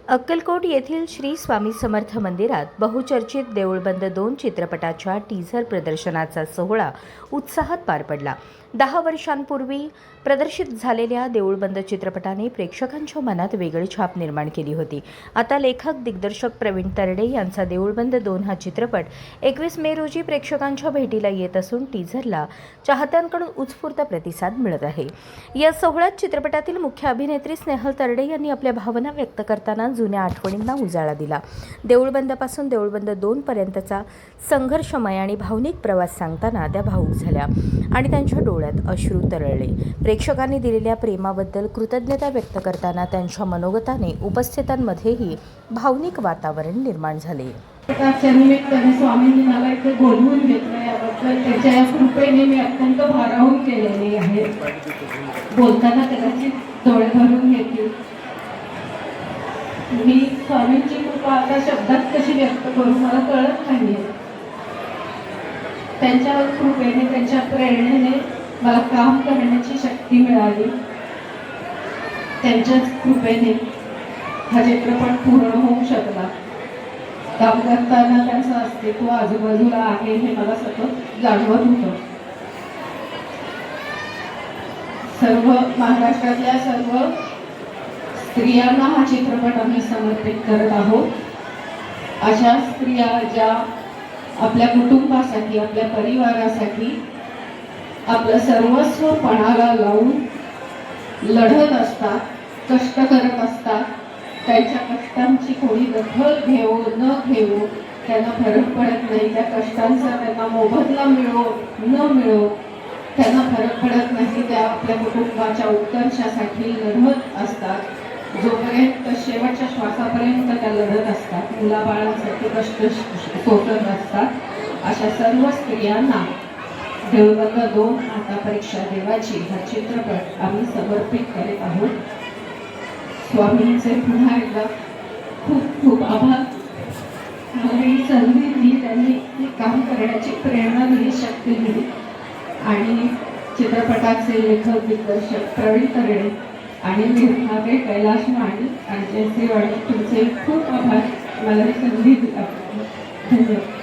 अक्कलकोट येथील श्री स्वामी समर्थ मंदिरात बहुचर्चित देऊळबंद 2 चित्रपटाच्या टीझर प्रदर्शनाचा सोहळा उत्साहात पार पडला. 10 वर्षांपूर्वी प्रदर्शित झालेल्या देऊळबंद चित्रपटाने प्रेक्षकांच्या मनात वेगळी छाप निर्माण केली होती. आता लेखक दिग्दर्शक प्रवीण तरडे यांचा देऊळबंद 2 हा चित्रपट 21 मे रोजी प्रेक्षकांच्या भेटीला येत असून टीझरला चाहत्यांकडून उत्स्फूर्त प्रतिसाद मिळत आहे. या सोहळ्यात चित्रपटातील मुख्य अभिनेत्री स्नेहल तरडे यांनी आपल्या भावना व्यक्त करताना जुन्या आठवणींना उजाळा दिला. देऊळबंदपासून देऊळबंद 2 पर्यंतचा संघर्षमय आणि भावनिक प्रवास सांगताना त्या भावूक झाल्या आणि त्यांच्या डोळ्यात अश्रू तरळले. प्रेक्षकांनी दिलेल्या प्रेमाबद्दल कृतज्ञता व्यक्त करताना त्यांच्या मनोगताने उपस्थितांमध्येही भावनिक वातावरण निर्माण झाले. त्याच्या निमित्ताने स्वामींनी मला इथे बोलवून घेतलं, याबद्दल त्याच्या या कृपेने मी अत्यंत भारावून केलेली आहे. बोलताना कदाचित डोळे भरून घेतील. मी स्वामींची कृपा आता शब्दात कशी व्यक्त करू मला कळत नाही. त्यांच्या कृपेने, त्यांच्या प्रेरणेने मला काम करण्याची शक्ती मिळाली. त्यांच्याच कृपेने हा चित्रपट पूर्ण होऊ शकला. काम करताना त्यांचं अस्तित्व आजूबाजूला आहे हे मला सतत जाणवत होतं. सर्व महाराष्ट्रातल्या सर्व स्त्रियांना हा चित्रपट आम्ही समर्पित करत आहोत. अशा स्त्रिया ज्या आपल्या कुटुंबासाठी, आपल्या परिवारासाठी आपलं सर्वस्व पणाला लावून लढत असतात, कष्ट करत असतात. त्यांच्या कष्टांची कोणी दखल घेऊ न घेऊ त्यांना फरक पडत नाही. त्या कष्टांचा त्यांना मोबदला मिळो न मिळो त्यांना फरक पडत नाही. त्या आपल्या कुटुंबाच्या उत्कर्षासाठी लढत असतात. जोपर्यंत शेवटच्या श्वासापर्यंत त्या लढत असतात. मुलाबाळांसाठी कष्ट सोसत असतात. अशा सर्व स्त्रियांना देऊळबंद 2 आता परीक्षा देवाची हा चित्रपट आम्ही समर्पित करीत आहोत. स्वामींचे पुन्हा एकदा खूप खूप आभार. मला ही संधी दिली, त्यांनी काम करण्याची प्रेरणा दिली, शक्ती दिली. आणि चित्रपटाचे लेखक दिग्दर्शक प्रवीण तरडे आणि निर्माते कैलाश माळी आणि जयश्री वाणी, तुमचे खूप आभार मला ही संधी दिल्याबद्दल. धन्यवाद.